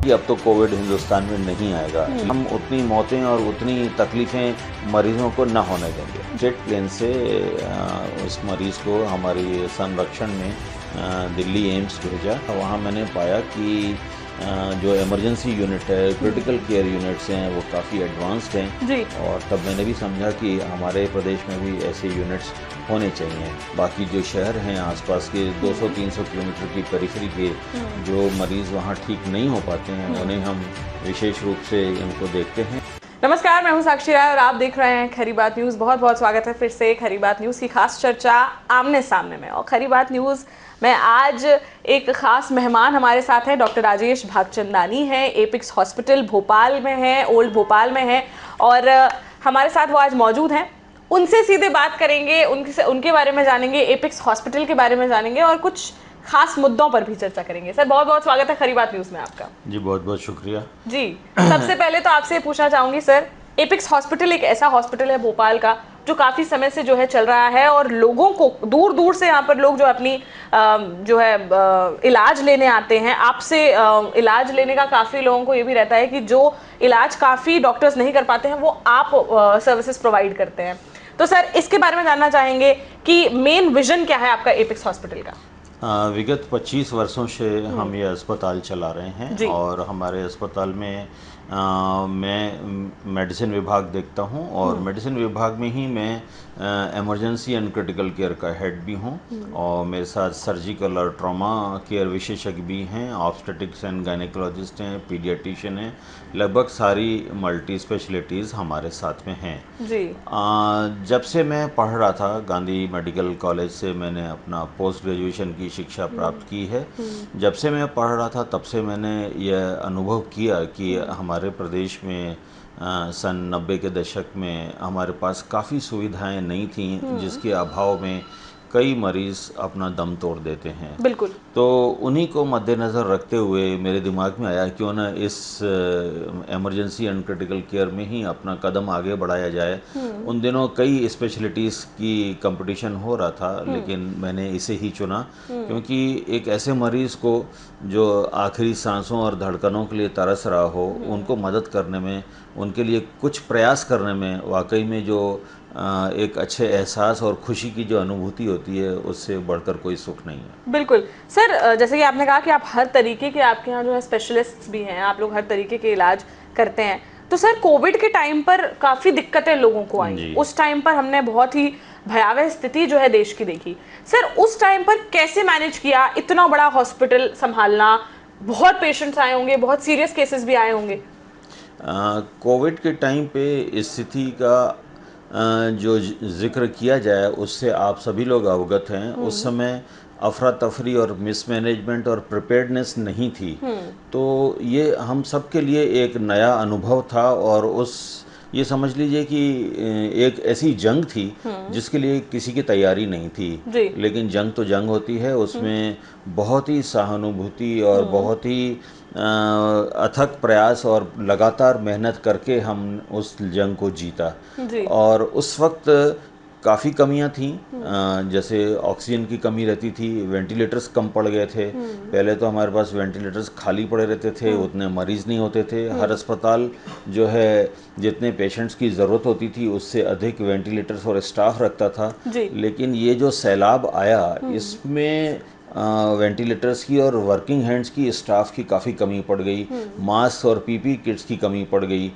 कि अब तो कोविड हिंदुस्तान में नहीं आएगा। हम उतनी मौतें और उतनी तकलीफ़ें मरीजों को न होने देंगे। जेट प्लेन से उस मरीज़ को हमारी संरक्षण में दिल्ली एम्स भेजा। वहाँ मैंने पाया कि जो इमरजेंसी यूनिट है, क्रिटिकल केयर यूनिट्स हैं, वो काफ़ी एडवांस्ड हैं जी। और तब मैंने भी समझा कि हमारे प्रदेश में भी ऐसे यूनिट्स होने चाहिए। बाकी जो शहर हैं आसपास के 200-300 किलोमीटर की पेरिफेरी के जो मरीज़ वहाँ ठीक नहीं हो पाते हैं, उन्हें हम विशेष रूप से इनको देखते हैं। नमस्कार, मैं हूं साक्षी राय और आप देख रहे हैं खरी बात न्यूज़। बहुत बहुत स्वागत है फिर से खरी बात न्यूज़ की खास चर्चा आमने सामने में। और खरी बात न्यूज़ में आज एक खास मेहमान हमारे साथ हैं। डॉक्टर राजेश भागचंदानी हैं, एपिक्स हॉस्पिटल भोपाल में है, ओल्ड भोपाल में है और हमारे साथ वो आज मौजूद हैं। उनसे सीधे बात करेंगे, उनके बारे में जानेंगे, एपिक्स हॉस्पिटल के बारे में जानेंगे और कुछ खास मुद्दों पर भी चर्चा करेंगे। सर, बहुत बहुत स्वागत है खरी बात न्यूज़ में आपका। जी, बहुत बहुत शुक्रिया। जी, सबसे पहले तो आपसे पूछना चाहूंगी सर, एपिक्स हॉस्पिटल एक ऐसा हॉस्पिटल है भोपाल का जो काफी समय से जो है चल रहा है और लोगों को दूर दूर से यहाँ पर लोग जो अपनी इलाज लेने आते हैं। आपसे इलाज लेने का काफी लोगों को ये भी रहता है कि जो इलाज काफी डॉक्टर्स नहीं कर पाते हैं वो आप सर्विसेज प्रोवाइड करते हैं। तो सर, इसके बारे में जानना चाहेंगे कि मेन विजन क्या है आपका एपिक्स हॉस्पिटल का? विगत 25 वर्षों से हम ये अस्पताल चला रहे हैं और हमारे अस्पताल में मैं मेडिसिन विभाग देखता हूँ और मेडिसिन विभाग में ही मैं इमरजेंसी एंड क्रिटिकल केयर का हेड भी हूँ और मेरे साथ सर्जिकल और ट्रॉमा केयर विशेषज्ञ भी हैं, ऑब्स्टेटिक्स एंड गायनेकोलॉजिस्ट हैं, पीडियाट्रिशियन हैं। लगभग सारी मल्टी स्पेशलिटीज़ हमारे साथ में हैं। जी। जब से मैं पढ़ रहा था गांधी मेडिकल कॉलेज से मैंने अपना पोस्ट ग्रेजुएशन की शिक्षा प्राप्त की है। जब से मैं पढ़ रहा था तब से मैंने यह अनुभव किया कि हमारे प्रदेश में सन 90 के दशक में हमारे पास काफ़ी सुविधाएं नहीं थीं, जिसके अभाव में कई मरीज़ अपना दम तोड़ देते हैं। बिल्कुल। तो उन्हीं को मद्देनज़र रखते हुए मेरे दिमाग में आया क्यों ना इस इमरजेंसी एंड क्रिटिकल केयर में ही अपना कदम आगे बढ़ाया जाए। उन दिनों कई स्पेशलिटीज़ की कंपटीशन हो रहा था, लेकिन मैंने इसे ही चुना क्योंकि एक ऐसे मरीज़ को जो आखिरी सांसों और धड़कनों के लिए तरस रहा हो, उनको मदद करने में, उनके लिए कुछ प्रयास करने में वाकई में जो एक अच्छे एहसास और खुशी की जो अनुभूति होती है, उससे बढ़कर कोई सुख नहीं है। बिल्कुल सर, जैसे कि आपने कहा कि आप हर तरीके के, आपके यहाँ जो है स्पेशलिस्ट्स भी हैं, आप लोग हर तरीके के इलाज करते हैं। तो सर, कोविड के टाइम पर काफ़ी दिक्कतें लोगों को आई। उस टाइम पर हमने बहुत ही भयावह स्थिति जो है देश की देखी। सर, उस टाइम पर कैसे मैनेज किया इतना बड़ा हॉस्पिटल संभालना? बहुत पेशेंट्स आए होंगे, बहुत सीरियस केसेस भी आए होंगे। कोविड के टाइम पे स्थिति का जो जिक्र किया जाए उससे आप सभी लोग अवगत हैं। उस समय अफरा तफरी और मिसमैनेजमेंट और प्रिपेयर्डनेस नहीं थी। तो ये हम सब के लिए एक नया अनुभव था और ये समझ लीजिए कि एक ऐसी जंग थी जिसके लिए किसी की तैयारी नहीं थी। लेकिन जंग तो जंग होती है, उसमें बहुत ही सहानुभूति और बहुत ही अथक प्रयास और लगातार मेहनत करके हम उस जंग को जीता। और उस वक्त काफ़ी कमियां थीं, जैसे ऑक्सीजन की कमी रहती थी, वेंटिलेटर्स कम पड़ गए थे। पहले तो हमारे पास वेंटिलेटर्स खाली पड़े रहते थे, उतने मरीज़ नहीं होते थे। हर अस्पताल जो है जितने पेशेंट्स की ज़रूरत होती थी उससे अधिक वेंटिलेटर्स और स्टाफ रखता था। लेकिन ये जो सैलाब आया, इसमें वेंटिलेटर्स की और वर्किंग हैंड्स की, स्टाफ की काफ़ी कमी पड़ गई। मास्क और पीपी किट्स की कमी पड़ गई,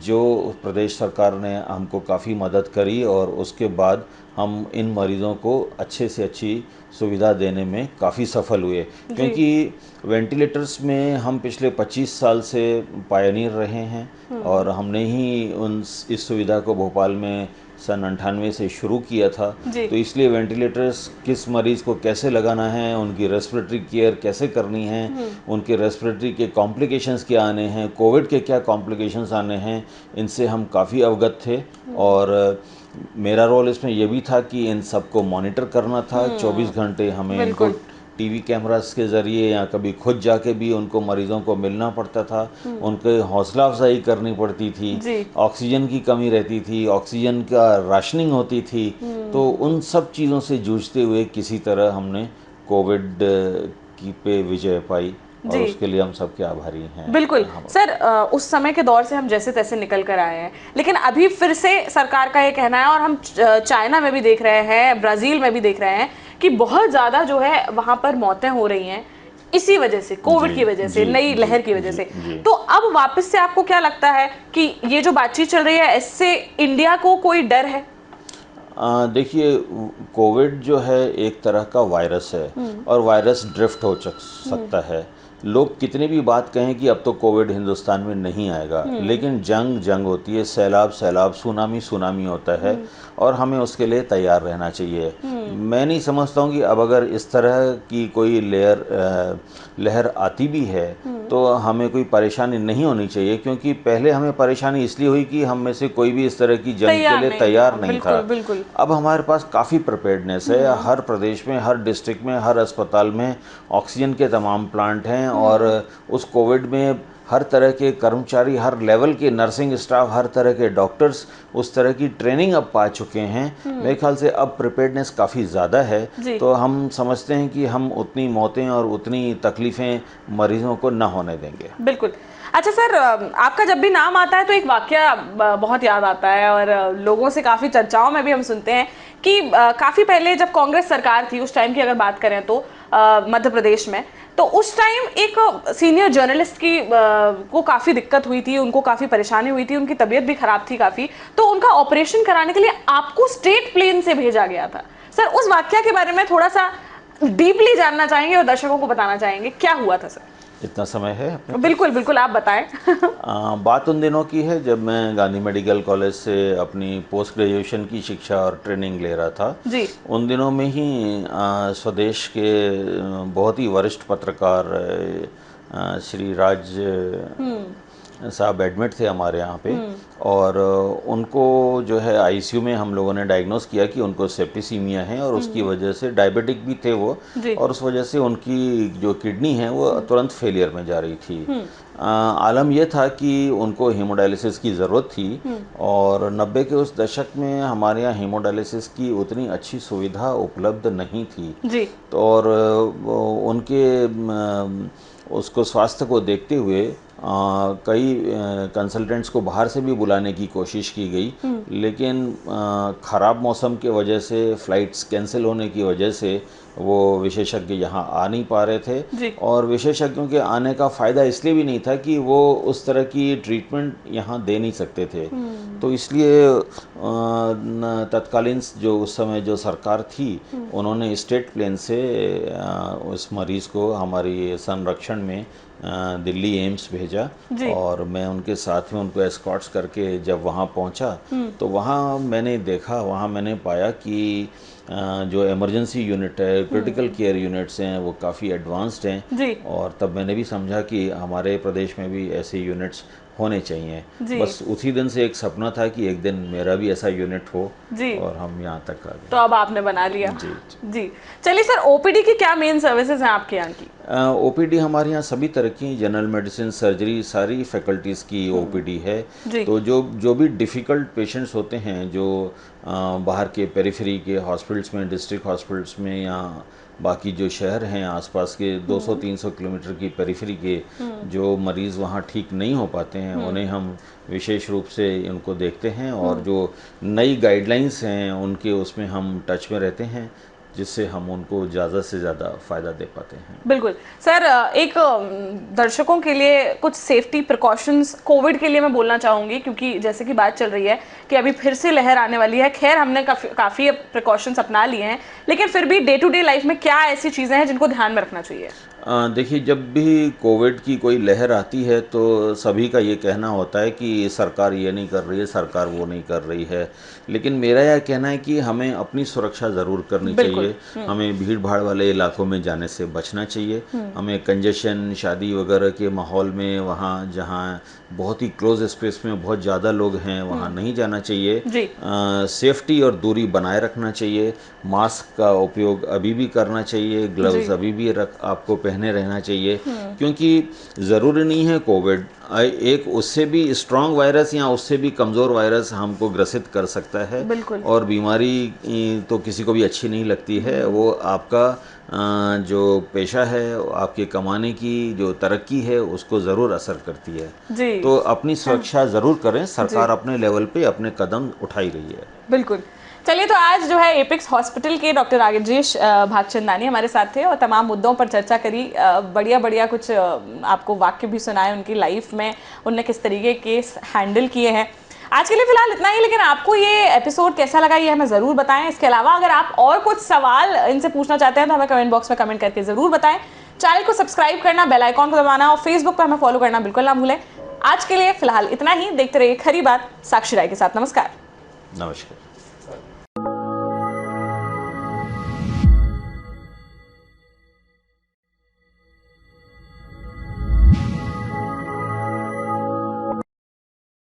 जो प्रदेश सरकार ने हमको काफ़ी मदद करी और उसके बाद हम इन मरीज़ों को अच्छे से अच्छी सुविधा देने में काफ़ी सफल हुए। क्योंकि वेंटिलेटर्स में हम पिछले 25 साल से पायनियर रहे हैं और हमने ही इस सुविधा को भोपाल में सन 98 से शुरू किया था। तो इसलिए वेंटिलेटर्स किस मरीज़ को कैसे लगाना है, उनकी रेस्पिरेटरी केयर कैसे करनी है, उनके रेस्पिरेटरी के कॉम्प्लिकेशंस क्या आने हैं, कोविड के क्या कॉम्प्लिकेशंस आने हैं, इनसे हम काफ़ी अवगत थे। और मेरा रोल इसमें यह भी था कि इन सबको मॉनिटर करना था। 24 घंटे हमें इनको टीवी कैमरास के ज़रिए या कभी खुद जाके भी उनको मरीज़ों को मिलना पड़ता था, उनके हौसला अफजाई करनी पड़ती थी। ऑक्सीजन की कमी रहती थी, ऑक्सीजन का राशनिंग होती थी। तो उन सब चीज़ों से जूझते हुए किसी तरह हमने कोविड की पे विजय पाई और उसके लिए हम सबके आभारी हैं। बिल्कुल सर, उस समय के दौर से हम जैसे तैसे निकल कर आए हैं, लेकिन अभी फिर से सरकार का ये कहना है, और हम चाइना में भी देख रहे हैं, ब्राजील में भी देख रहे हैं कि बहुत ज़्यादा जो है वहाँ पर मौतें हो रही हैं इसी वजह से, कोविड की वजह से, नई लहर की वजह से। तो अब वापस से आपको क्या लगता है कि ये जो बातचीत चल रही है, इससे इंडिया को कोई डर है? देखिए, कोविड जो है एक तरह का वायरस है और वायरस ड्रिफ्ट हो सकता है। लोग कितनी भी बात कहें कि अब तो कोविड हिंदुस्तान में नहीं आएगा, लेकिन जंग होती है, सैलाब सुनामी होता है और हमें उसके लिए तैयार रहना चाहिए। मैं नहीं समझता हूँ कि अब अगर इस तरह की कोई लहर आती भी है तो हमें कोई परेशानी नहीं होनी चाहिए, क्योंकि पहले हमें परेशानी इसलिए हुई कि हम में से कोई भी इस तरह की जंग के लिए तैयार नहीं था। बिल्कुल। अब हमारे पास काफ़ी प्रिपेयर्डनेस है, हर प्रदेश में, हर डिस्ट्रिक्ट में, हर अस्पताल में ऑक्सीजन के तमाम प्लांट हैं और उस कोविड में हर तरह के कर्मचारी, हर लेवल के नर्सिंग स्टाफ, हर तरह के डॉक्टर्स उस तरह की ट्रेनिंग अब पा चुके हैं। मेरे ख्याल से अब प्रिपेयर्डनेस काफ़ी ज़्यादा है, तो हम समझते हैं कि हम उतनी मौतें और उतनी तकलीफ़ें मरीजों को न होने देंगे। बिल्कुल। अच्छा सर, आपका जब भी नाम आता है तो एक वाकया बहुत याद आता है, और लोगों से काफ़ी चर्चाओं में भी हम सुनते हैं कि काफ़ी पहले जब कांग्रेस सरकार थी, उस टाइम की अगर बात करें तो मध्य प्रदेश में, तो उस टाइम एक सीनियर जर्नलिस्ट की को काफ़ी दिक्कत हुई थी, उनको काफ़ी परेशानी हुई थी, उनकी तबीयत भी खराब थी काफ़ी, तो उनका ऑपरेशन कराने के लिए आपको स्टेट प्लेन से भेजा गया था। सर, उस वाकया के बारे में थोड़ा सा डीपली जानना चाहेंगे और दर्शकों को बताना चाहेंगे, क्या हुआ था सर? इतना समय है अपने? बिल्कुल बिल्कुल, आप बताएं। बात उन दिनों की है जब मैं गांधी मेडिकल कॉलेज से अपनी पोस्ट ग्रेजुएशन की शिक्षा और ट्रेनिंग ले रहा था जी। उन दिनों में ही स्वदेश के बहुत ही वरिष्ठ पत्रकार श्री राज साहब एडमिट थे हमारे यहाँ पे, और उनको जो है आईसीयू में हम लोगों ने डायग्नोस किया कि उनको सेप्टिसीमिया है और उसकी वजह से, डायबिटिक भी थे वो, और उस वजह से उनकी जो किडनी है वो तुरंत फेलियर में जा रही थी। आलम यह था कि उनको हीमोडायलिसिस की ज़रूरत थी और 90 के उस दशक में हमारे यहाँ हीमोडायलिसिस की उतनी अच्छी सुविधा उपलब्ध नहीं थी जी। तो और उनके उसको स्वास्थ्य को देखते हुए कई कंसल्टेंट्स को बाहर से भी बुलाने की कोशिश की गई, लेकिन ख़राब मौसम के वजह से, फ़्लाइट्स कैंसिल होने की वजह से वो विशेषज्ञ यहाँ आ नहीं पा रहे थे। और विशेषज्ञों के आने का फ़ायदा इसलिए भी नहीं था कि वो उस तरह की ट्रीटमेंट यहाँ दे नहीं सकते थे। तो इसलिए तत्कालीन जो उस समय जो सरकार थी उन्होंने स्टेट प्लेन से उस मरीज़ को हमारी संरक्षण में दिल्ली एम्स भेजा और मैं उनके साथ में उनको एस्कॉर्ट्स करके जब वहाँ पहुँचा तो वहाँ मैंने देखा, वहाँ मैंने पाया कि जो इमरजेंसी यूनिट है, क्रिटिकल केयर यूनिट्स हैं, वो काफ़ी एडवांस्ड हैं और तब मैंने भी समझा कि हमारे प्रदेश में भी ऐसे यूनिट्स होने चाहिए। बस उसी दिन से एक सपना था कि एक दिन मेरा भी ऐसा यूनिट हो और हम यहाँ तक आ गए। तो अब आपने बना लिया। जी। चलिए सर, ओपीडी की क्या मेन सर्विसेज हैं आपके यहाँ की? ओपीडी हमारे यहाँ सभी तरह की, जनरल मेडिसिन, सर्जरी, सारी फैकल्टीज़ की ओपीडी है। तो जो भी डिफ़िकल्ट पेशेंट्स होते हैं, जो बाहर के पेरिफेरी के हॉस्पिटल्स में, डिस्ट्रिक्ट हॉस्पिटल्स में या बाकी जो शहर हैं आसपास के 200-300 किलोमीटर की पेरिफेरी के जो मरीज़ वहाँ ठीक नहीं हो पाते हैं, उन्हें हम विशेष रूप से उनको देखते हैं और जो नई गाइडलाइंस हैं उनके उसमें हम टच में रहते हैं, जिससे हम उनको ज़्यादा से ज़्यादा फ़ायदा दे पाते हैं। बिल्कुल सर, एक दर्शकों के लिए कुछ सेफ्टी प्रिकॉशंस कोविड के लिए मैं बोलना चाहूँगी, क्योंकि जैसे कि बात चल रही है कि अभी फिर से लहर आने वाली है। खैर, हमने काफ़ी प्रिकॉशंस अपना लिए हैं, लेकिन फिर भी डे टू डे लाइफ में क्या ऐसी चीज़ें हैं जिनको ध्यान में रखना चाहिए? देखिए, जब भी कोविड की कोई लहर आती है तो सभी का ये कहना होता है कि सरकार ये नहीं कर रही है, सरकार वो नहीं कर रही है, लेकिन मेरा यह कहना है कि हमें अपनी सुरक्षा ज़रूर करनी चाहिए। हमें भीड़ भाड़ वाले इलाकों में जाने से बचना चाहिए। हमें कंजेशन, शादी वगैरह के माहौल में, वहाँ जहाँ बहुत ही क्लोज स्पेस में बहुत ज़्यादा लोग हैं, वहाँ नहीं जाना चाहिए। सेफ्टी और दूरी बनाए रखना चाहिए। मास्क का उपयोग अभी भी करना चाहिए, ग्लव्स अभी भी आपको पहने रहना चाहिए, क्योंकि ज़रूरी नहीं है कोविड एक उससे भी स्ट्रांग वायरस या उससे भी कमज़ोर वायरस हमको ग्रसित कर सकता है। बिल्कुल। और बीमारी तो किसी को भी अच्छी नहीं लगती है। वो आपका जो पेशा है, आपके कमाने की जो तरक्की है, उसको ज़रूर असर करती है। जी। तो अपनी सुरक्षा ज़रूर करें। जी। सरकार अपने लेवल पे अपने कदम उठाई रही है। बिल्कुल। चलिए, तो आज जो है एपेक्स हॉस्पिटल के डॉक्टर राजेश भागचंदानी हमारे साथ थे और तमाम मुद्दों पर चर्चा करी। बढ़िया बढ़िया कुछ आपको वाक्य भी सुनाए उनकी लाइफ में, उनने किस तरीके केस हैंडल किए हैं। आज के लिए फिलहाल इतना ही, लेकिन आपको ये एपिसोड कैसा लगा ये हमें ज़रूर बताएं। इसके अलावा अगर आप और कुछ सवाल इनसे पूछना चाहते हैं तो हमें कमेंट बॉक्स में कमेंट करके ज़रूर बताएं। चैनल को सब्सक्राइब करना, बेल आइकॉन को दबाना और फेसबुक पर हमें फॉलो करना बिल्कुल ना भूलें। आज के लिए फिलहाल इतना ही। देखते रहिए खरी बात साक्षी राय के साथ। नमस्कार। नमस्कार।